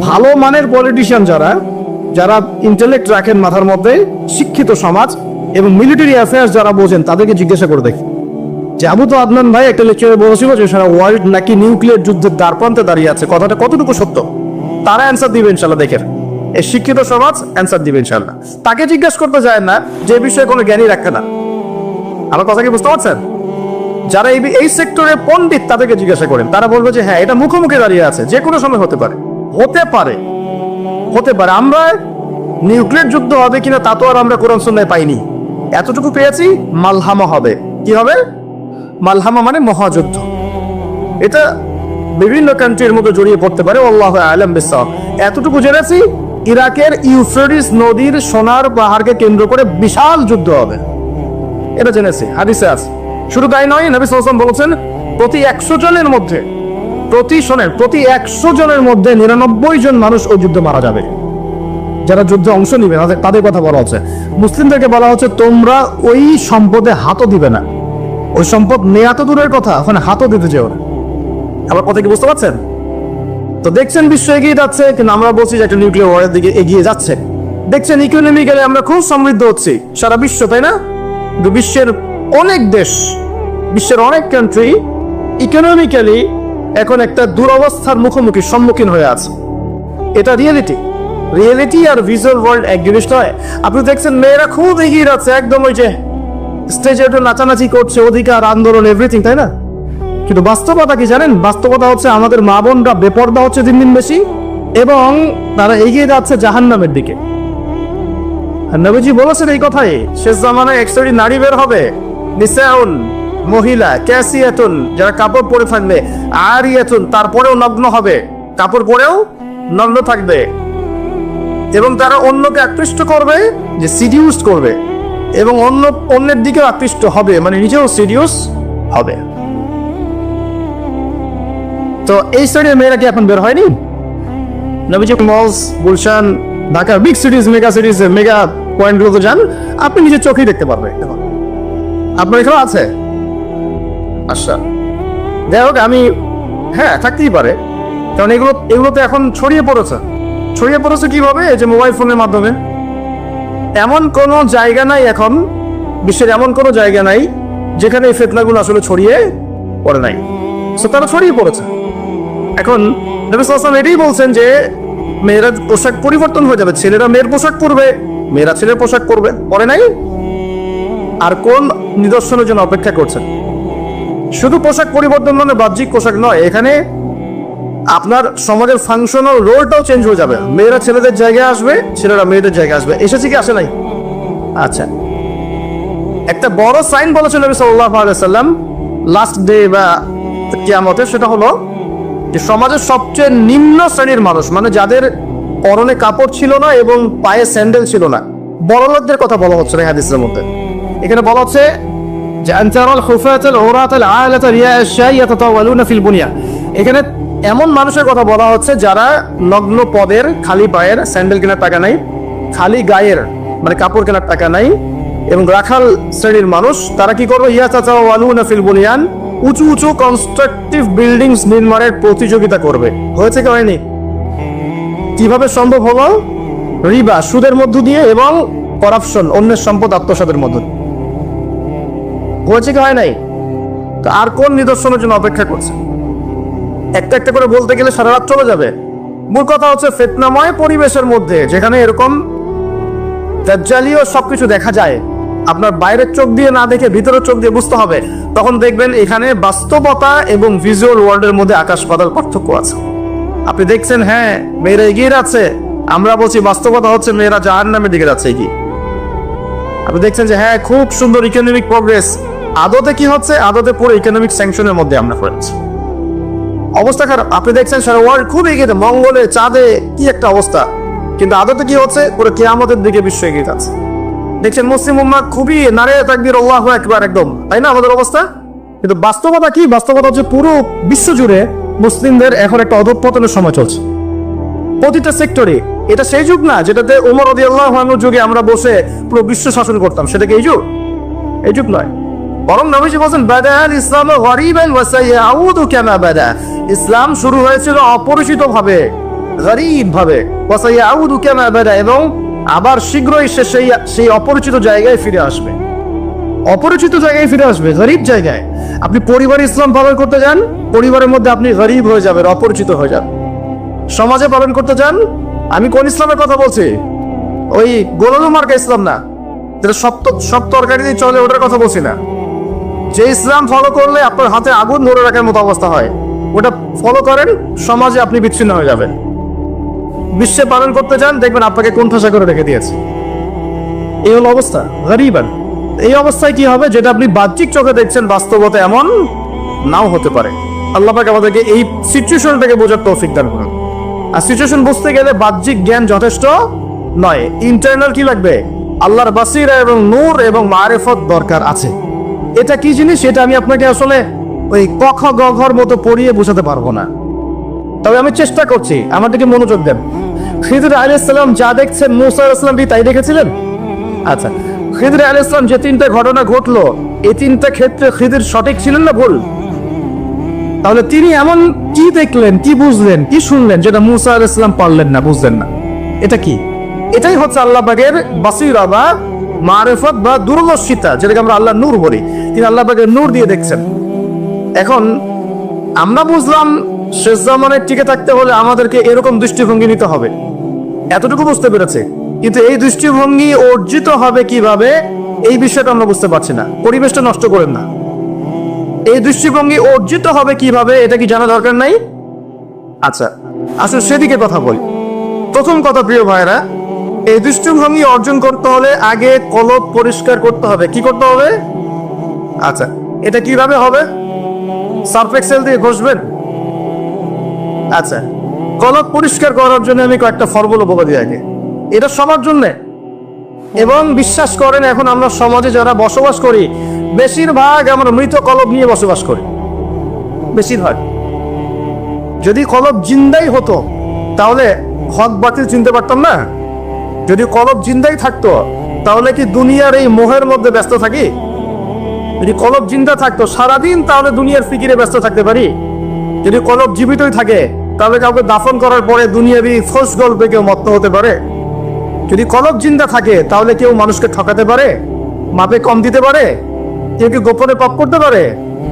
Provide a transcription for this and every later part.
ভালো মানের পলিটিশিয়ান যারা যারা ইন্টেলেক্ট রাখেন মাথার মধ্যে, শিক্ষিত সমাজ এবং মিলিটারি অ্যাফেয়ার্স যারা বোঝেন, তাদেরকে জিজ্ঞাসা করে দেখি যে আবু তো আদনান ভাই একটা লেকচারে বলেছিল যে সারা ওয়ার্ল্ড নাকি নিউক্লিয়ার যুদ্ধের দ্বারপ্রান্তে দাঁড়িয়ে আছে, কথাটা কতটুকু সত্য? তারা অ্যান্সার দিবে ইনশাল্লাহ। দেখেন, এই শিক্ষিত সমাজ অ্যান্সার দিবে ইনশাল্লাহ। তাকে জিজ্ঞাসা করতে যায় না যে বিষয়ে কোনো জ্ঞানী রাখে না। আমার কথা কি বুঝতে পারছেন? যারা এই সেক্টরে পণ্ডিত তাদেরকে জিজ্ঞাসা করেন, তারা বলবে যে হ্যাঁ, এটা মুখোমুখি দাঁড়িয়ে আছে, যে কোনো সময় হতে পারে, হতে পারে, হতে পারে। আমরা নিউক্লিয়ার যুদ্ধ হবে কিনা তা তো আর আমরা কোরআন সুন্নাহয় পাইনি, এতটুকু পেয়েছি মালহামা হবে। কি হবে? মালহামা মানে মহাযুদ্ধ। এটা বিভিন্ন কান্ট্রির মধ্যে জড়িয়ে পড়তে পারে, আল্লাহু আ'লাম বিসসাওয়াব। এতটুকু জেনেছি, ইরাকের ইউফ্রেটিস নদীর সোনার পাহাড়কে কেন্দ্র করে বিশাল যুদ্ধ হবে, এটা জেনেছি, হাদিসে আছে। শুধু তাই নয়, নবী সাল্লাল্লাহু আলাইহি ওয়াসাল্লাম বলেছেন প্রতি 100 জনের মধ্যে, প্রতি 100 জনের মধ্যে 99 জন মানুষ ওই যুদ্ধে মারা যাবে। যারা যুদ্ধে অংশ নিবে তাদের কথা বলা হচ্ছে। মুসলিমদেরকে বলা হচ্ছে তোমরা ওই সম্পদে হাতও দিবে না। ওই সম্পদ নেয়া তো দূরের কথা, ওখানে হাতও দিতে যেও না। আমার কথা কি বুঝতে পারছেন? তো দেখছেন বিশ্ব এগিয়ে যাচ্ছে, কিন্তু আমরা বলছি যে একটা নিউক্লিয়ার ওয়ারের দিকে এগিয়ে যাচ্ছে। দেখছেন ইকোনমিক্যালি আমরা খুব সমৃদ্ধ হচ্ছি, সারা বিশ্ব, তাই না? কিন্তু বিশ্বের অনেক দেশ, বিশ্বের অনেক কান্ট্রি ইকোনমিক্যালি এখন একটা দুরবস্থার সম্মুখীন হয়ে আছে। এটা রিয়েলিটি আর ভিজুয়াল ওয়ার্ল্ড এক জিনিস নয়। আপনি দেখছেন মেয়েরা খুব এগিয়ে যাচ্ছে, একদম ওই যে স্টেজে একটু নাচানাচি করছে, অধিকার আন্দোলন এভরিথিং, তাই না? কিন্তু বাস্তবতা কি জানেন? বাস্তবতা হচ্ছে আমাদের মা বোনরা বেপর্দা হচ্ছে দিন দিন বেশি, এবং তারা এগিয়ে যাচ্ছে জাহান্নামের দিকে। আর নবীজি বলেছেন এই কথাই, শেষ জামানায় এক শ্রেণীর নারী বের হবে, নিসাউন, মহিলা, ক্যাসিয়াতুন, যারা কাপড় পরে থাকবে, আরিয়াতুন, তারপরেও নগ্ন হবে, কাপড় পরেও নগ্ন থাকবে, এবং তারা অন্যকে আকৃষ্ট করবে, যে সিডিউস করবে, এবং অন্যের দিকে আকৃষ্ট হবে, মানে নিজেও সিডিউস হবে। তো এই শ্রেণীর মেয়েরা কি এখন বের হয়নি? নবীজি মলস, গুলশান, ঢাকার big cities, mega cities, mega পয়েন্টগুলোতে যান, আপনি নিজের চোখেই দেখতে পারবেন। আপনার এখানে আছে? আচ্ছা, যাই হোক, হ্যাঁ, থাকতেই পারে, কারণ এগুলোতে এখন ছড়িয়ে পড়েছে কিভাবে? এই যে মোবাইল ফোনের মাধ্যমে। এমন কোনো জায়গা নাই এখন, বিশ্বের এমন কোনো জায়গা নাই যেখানে এই ফিতনাগুলো আসলে ছড়িয়ে পড়ে নাই। সো তারা ছড়িয়ে পড়েছে। এখন নবী সাল্লাল্লাহু আলাইহি ওয়াসাল্লাম এটাই বলছেন যে মেয়েরা পোশাক পরিবর্তন হয়ে যাবে, ছেলেরা মেয়ের পোশাক পরবে, মেয়েরা ছেলের পোশাক পরবে, পরে নাই। আর কোন নিদর্শনের জন্য অপেক্ষা করছেন? শুধু পোশাক পরিবর্তন মানে বাহ্যিক পোশাক নয়, এখানে আপনার সমাজের ফাংশনাল রোলটাও চেঞ্জ হয়ে যাবে। মেয়েরা ছেলেদের জায়গায় আসবে, ছেলেরা মেয়েদের জায়গায় আসবে। এসেছে কি আসে নাই? আচ্ছা, একটা বড় সাইন বলেছেন নবী সাল্লাল্লাহু আলাইহি ওয়াসাল্লাম লাস্ট ডে বা কিয়ামতের, সেটা হলো যে সমাজের সবচেয়ে নিম্ন শ্রেণীর মানুষ, মানে যাদের পরনে কাপড় ছিল না এবং পায়ে স্যান্ডেল ছিল না, বড়লোকদের কথা বলা হচ্ছে না হাদিসের মধ্যে। এখানে বলা হচ্ছে যে আনতারাল খুফাতাল উরাতাল আলাতা রিয়া'আশ শাই ইয়াতাতাওয়ালুনা ফিল বুনিয়া। এখানে এমন মানুষের কথা বলা হচ্ছে যারা নগ্ন পদের, খালি পায়ের, স্যান্ডেল কেনার টাকা নাই, খালি গায়ের মানে কাপড় কেনার টাকা নাই, এবং রাখাল শ্রেণীর মানুষ, তারা কি করবে? ইয়াতাতাওয়ালুনা ফিল বুনিয়ান, উঁচু উঁচু কনস্ট্রাকটিভ বিল্ডিংস নির্মাণের প্রতিযোগিতা করবে। হয়েছে কি হয়নি? কিভাবে সম্ভব হলো? রিবা, সুদের মধ্য দিয়ে, এবং করাপশন, অন্যের সম্পদ আত্মসাতের মধ্য দিয়ে। হয়েছে কি হয় নাই? তো আর কোন নিদর্শনের জন্য অপেক্ষা করছে? একটা একটা করে বলতে গেলে সারা রাত চলে যাবে। মূল কথা হচ্ছে ফিতনাময় পরিবেশের মধ্যে, যেখানে এরকম দাজ্জালীয় সবকিছু দেখা যায়, আপনার বাইরের চোখ দিয়ে না দেখে ভিতরের চোখ দিয়ে বুঝতে হবে, তখন দেখবেন এখানে বাস্তবতা এবং ভিজুয়াল ওয়ার্ল্ডের মধ্যে আকাশ পাতাল পার্থক্য আছে। আপনি দেখছেন হ্যাঁ মেয়েরা এগিয়ে যাচ্ছে, আমরা বলছি বাস্তবতা হচ্ছে মেয়েরা জাহান্নামের দিকে যাচ্ছে এগিয়ে। আপনি দেখছেন যে হ্যাঁ খুব সুন্দর ইকোনমিক প্রোগ্রেস, আদতে কি হচ্ছে? আদতে পুরো ইকোনমিক স্যাংশনের মধ্যে আমরা পড়েছি, অবস্থা খারাপ। আপনি দেখছেন সারা ওয়ার্ল্ড খুব এগিয়ে, মঙ্গলে, চাঁদে, কি একটা অবস্থা, কিন্তু আদতে কি হচ্ছে? পুরো কিয়ামতের দিকে বিশ্ব এগিয়ে যাচ্ছে। দেখছেন মুসলিম উম্মাহ খুবই নারে তাকবীর, আল্লাহু আকবার, একদম, তাই না আমাদের অবস্থা? কিন্তু বাস্তবতা কি? বাস্তবতা হচ্ছে পুরো বিশ্ব জুড়ে মুসলিমদের এখন একটা অধঃপতনের সময় চলছে প্রতিটা সেক্টরে। এটা সেই যুগ না যেটাতে ওমর রাদিয়াল্লাহু আনহুর যুগে আমরা বসে পুরো বিশ্ব শাসন করতাম, সেটা কি এই যুগ নয়। বরং নবীজি বলেন বাদাল ইসলামু গরিবান ওয়া সায়াউদু কামা বাদা। ইসলাম শুরু হয়েছিল অপরিচিত ভাবে, গরীব ভাবে, ওয়াসায়াউদু কামা বাদা, এবং আবার শীঘ্রই সে সেই অপরিচিত জায়গায় ফিরে আসবে। অপরিচিত জায়গায় ফিরে আসবে, গরীব জায়গায়। আপনি পরিবারে ইসলাম পালন করতে যান, পরিবারের মধ্যে আপনি গরীব হয়ে যাবেন, অপরিচিত হয়ে যান। সমাজে পালন করতে যান, আমি কোন ইসলামের কথা বলছি? ওই গোলালু মার্কা ইসলাম না, যেটা সব তরকারি দিয়ে চলে, ওটার কথা বলছি না। যে ইসলাম ফলো করলে আপনার হাতে আগুন ধরে রাখার মতো অবস্থা হয়, ওটা ফলো করেন, সমাজে আপনি বিচ্ছিন্ন হয়ে যাবেন। বিশ্বে পালন করতে যান, দেখবেন আপনাকে কোণঠাসা করে রেখে দিয়েছে। এই হলো অবস্থা, গরীবান। এই অবস্থায় কি হবে? যেটা আপনি বাহ্যিক চোখে দেখছেন, বাস্তবতা এমন নাও হতে পারে। আল্লাহ পাক আমাদেরকে এই সিচুয়েশনটাকে বোঝার তৌফিক দান করুন। আর সিচুয়েশন বুঝতে গেলে বাহ্যিক জ্ঞান যথেষ্ট নয়, ইন্টারনাল কি লাগবে? আল্লাহর বাসিরা এবং নূর এবং মারিফত দরকার আছে। এটা কি জিনিস, এটা আমি আপনাকে আসলে ওই ক খ গ ঘর মতো পড়িয়ে বোঝাতে পারবো না, তবে আমি চেষ্টা করছি। আমার দিকে মনোযোগ দেন। খিদর আলাইহিস সালাম যা দেখছেন, মূসা আলাইহিস সালাম কি তাই দেখেছিলেন? আচ্ছা, খিদর আলাইহিস সালাম যে তিনটা ঘটনা ঘটলো, এই তিনটা ক্ষেত্রে খিদর সঠিক ছিলেন না ভুল? তাহলে তিনি এমন কি দেখলেন, কি বুঝলেন, কি শুনলেন যেটা মূসা আলাইহিস সালাম পারলেন না, বুঝলেন না? এটা কি? এটাই হচ্ছে আল্লাহ পাকের বাসিরা বা মারিফত বা দূরদর্শিতা, যেটাকে আমরা আল্লাহ নূর বলি। তিনি আল্লাহ পাকের নূর দিয়ে দেখছেন। এখন আমরা বুঝলাম শেষ জামানে টিকে থাকতে হলে আমাদেরকে এরকম দৃষ্টিভঙ্গি নিতে হবে, এতটুকু বুঝতে পেরেছে। কিন্তু এই দৃষ্টিভঙ্গি অর্জিত হবে কিভাবে, এই বিষয়টা আমরা বুঝতে পারছি না। পরিবেশটা নষ্ট করেন না। এই দৃষ্টিভঙ্গি অর্জিত হবে কিভাবে, এটা কি জানা দরকার নাই? আচ্ছা, আসলে সেদিকে কথা বলি। প্রথম কথা, প্রিয় ভাইরা, এই দৃষ্টিভঙ্গি অর্জন করতে হলে আগে কলব পরিষ্কার করতে হবে। কি করতে হবে? আচ্ছা, এটা কিভাবে হবে? সার্ফ এক্সেল দিয়ে ঘষবেন? আচ্ছা, কলব পরিষ্কার করার জন্য আমি কয়েকটা ফর্মুলা বলে দিই আগে। এটা সবার জন্য। এবং বিশ্বাস করেন, এখন আমরা সমাজে যারা বসবাস করি, বেশিরভাগ আমরা মৃত কলব নিয়ে বসবাস করি। বেশিরভাগ। যদি কলব জিন্দাই হতো তাহলে হক বাতিল চিনতে পারতাম না। যদি কলব জিন্দাই থাকতো তাহলে কি দুনিয়ার এই মোহের মধ্যে ব্যস্ত থাকি? যদি কলব জিন্দা থাকতো সারাদিন, তাহলে দুনিয়ার ফিকিরে ব্যস্ত থাকতে পারি। যদি কলব জীবিতই থাকে, তাহলে কাউকে দাফন করার পরে দুনিয়াবি ফোর্স গল্পে কেউ মত্ত হতে পারে? যদি কলব জিন্দা থাকে, তাহলে কেউ মানুষকে ঠকাতে পারে, মাপে কম দিতে পারে, কেউ কি গোপনে পাপ করতে পারে,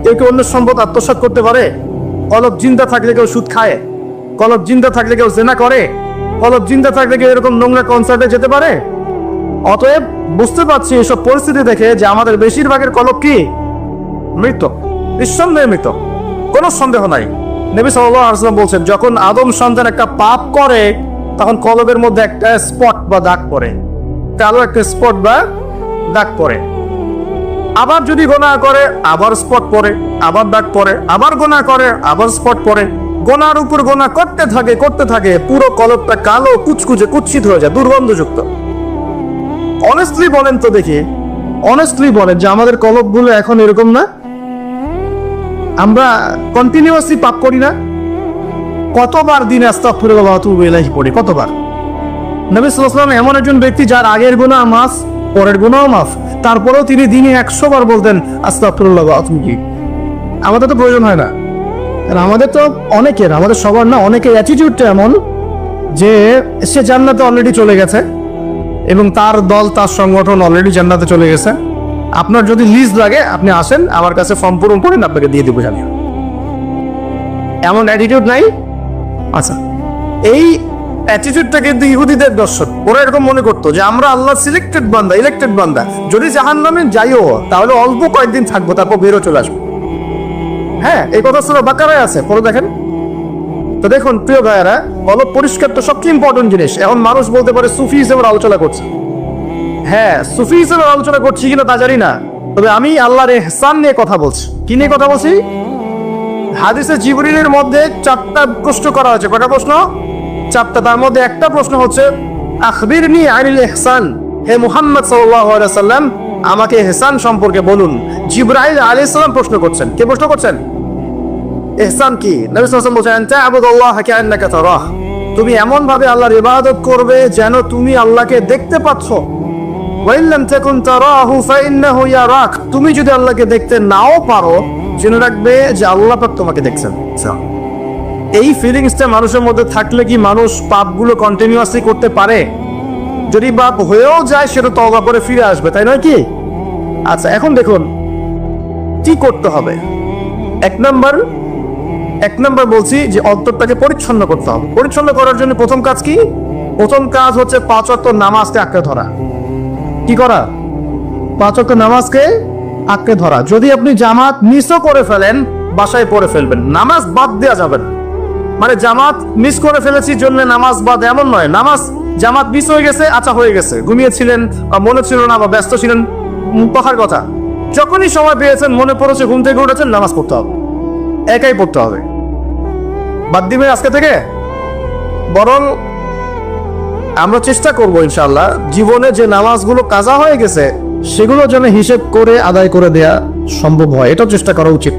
কেউ কি অন্য সম্পদ আত্মসাৎ করতে পারে? কলব জিন্দা থাকলে কেউ সুদ খায়? কলব জিন্দা থাকলে কেউ জেনা করে? কলব জিন্দা থাকলে কেউ এরকম নোংরা কনসার্টে যেতে পারে? অতএব বুঝতে পারছি এসব পরিস্থিতি দেখে যে আমাদের বেশিরভাগের কলব কি? মৃত, নিঃসন্দেহে মৃত, কোনো সন্দেহ নাই। নবী সাল্লাল্লাহু আলাইহি ওয়াসাল্লাম বলছেন, যখন আদম সন্তান একটা পাপ করে, তখন কলবের মধ্যে একটা স্পট বা দাগ পড়ে, কালো একটা স্পট বা দাগ পড়ে। আবার যদি গুনাহ করে, আবার স্পট পড়ে, আবার দাগ পড়ে, আবার গুনাহ করে, আবার স্পট পড়ে। গোনার উপর গোনা করতে থাকে, পুরো কলবটা কালো, কুচকুচে, কুৎসিত হয়ে যায়, দুর্গন্ধযুক্ত। অনেস্টলি বলেন তো দেখি, অনেস্টলি বলেন যে আমাদের কলবগুলো এখন এরকম না? আমরা কন্টিনিউয়াসলি পাপ করি না? কতবার দিনে আস্তাগফিরুল্লাহ ওয়া আতুবু ইলাইহি পড়ি? কতবার? নবী সাল্লাল্লাহু আলাইহি ওয়াসাল্লাম এমন একজন ব্যক্তি যার আগের গুনাহ মাফ, পরের গুনাহ মাফ, তারপরেও তিনি দিনে 100 বার বলতেন আস্তাগফিরুল্লাহ ওয়া আতুবু ইলাইহি। আমাদের তো প্রয়োজন হয় না। আর আমাদের তো অনেকের, আমাদের সবার না, অনেকের অ্যাটিটিউডটা এমন যে সে জান্নাতে অলরেডি চলে গেছে এবং তার দল, তার সংগঠন অলরেডি জান্নাতে চলে গেছে। আপনার যদি লিস্ট লাগে, আপনি আসেন আমার কাছে, ফর্ম পূরণ করেন, আপনাকে দিয়ে দেবো জানিয়ে। এমন অ্যাটিটিউড নাই? আচ্ছা, এই অ্যাটিটিউডটা কিন্তু ইহুদিদের দর্শন। ওরা এরকম মনে করতো যে আমরা আল্লাহ সিলেক্টেড বান্দা, ইলেক্টেড বান্দা, যদি জাহান্নামে যাইও তাহলে অল্প কয়েকদিন থাকবো, তারপর বেরো চলে আসবো। হ্যাঁ, এই কথা সূরা বাকারায় আছে, পড়ে দেখেন তো। দেখুন প্রিয় ভাইয়েরা, কলব পরিষ্কার তো সবচেয়ে ইম্পর্টেন্ট জিনিস। এখন মানুষ বলতে পারে সুফিজমের আলোচনা করছে। হ্যাঁ, সুফিজমের আলোচনা করছি কিনা তা জানি না, তবে আমি আল্লাহর ইহসান নিয়ে কথা বলছি। কি নিয়ে কথা বলছি? হাদিসে জিবরিলের মধ্যে 4টা প্রশ্ন করা হয়েছে। কয়টা প্রশ্ন? 4টা। তার মধ্যে একটা প্রশ্ন হচ্ছে আখবিরনি আনিল ইহসান, হে মুহাম্মদ সাল্লাল্লাহু আলাইহি ওয়াসাল্লাম, আমাকে ইহসান সম্পর্কে বলুন। জিবরাইল আলাইহিস সালাম প্রশ্ন করছেন। কে প্রশ্ন করছেন? ইহসান কি? নবী সাল্লাল্লাহু আলাইহি ওয়াসাল্লাম বলেন, তা'বুদুল্লাহ কাআন্নাকা তারাহ, তুমি এমন ভাবে আল্লাহর ইবাদত করবে যেন তুমি আল্লাহকে দেখতে পাচ্ছ। ওয়া ইল্লাম তাকুন তারাহু ফাইন্নাহু ইয়ারাক, তুমি যদি আল্লাহকে দেখতে নাও পারো, জেনে রাখবে যে আল্লাহ পাক তোমাকে দেখছেন। এই ফিলিংসটা মানুষের মধ্যে থাকলে কি মানুষ পাপগুলো কন্টিনিউয়াসলি করতে পারে? যদি পাপ হয়েও যায় সেটা তওবা করে ফিরে আসবে, তাই নয় কি? আচ্ছা, এখন দেখুন কি করতে হবে। এক নাম্বার বলছি যে অন্তরটাকে পরিচ্ছন্ন করতে হবে। পরিচ্ছন্ন করার জন্য প্রথম কাজ কি? প্রথম কাজ হচ্ছে 5 ওয়াক্ত নামাজকে আঁকড়ে ধরা। কি করা? 5 ওয়াক্ত নামাজকে আঁকড়ে ধরা। যদি আপনি জামাত মিসও করে ফেলেন, বাসায় পড়ে ফেলবেন, নামাজ বাদ দেওয়া যাবে না। মানে জামাত মিস করে ফেলেছি জন্য নামাজ বাদ, এমন নয়। জামাত মিস হয়ে গেছে, আচ্ছা হয়ে গেছে, ঘুমিয়েছিলেন বা মনে ছিল না বা ব্যস্ত ছিলেন, কথার কথা। যখনই সময় পেয়েছেন, মনে পড়েছে, ঘুম থেকে উঠেছেন, নামাজ পড়তে হবে, একাই পড়তে হবে, বাদ দিবেন আজকে থেকে। বরং আমরা চেষ্টা করব ইনশাআল্লাহ জীবনে যে নামাজগুলো কাজা হয়ে গেছে সেগুলো যেন হিসেব করে আদায় করে দেয়া সম্ভব হয়, এটাও চেষ্টা করা উচিত।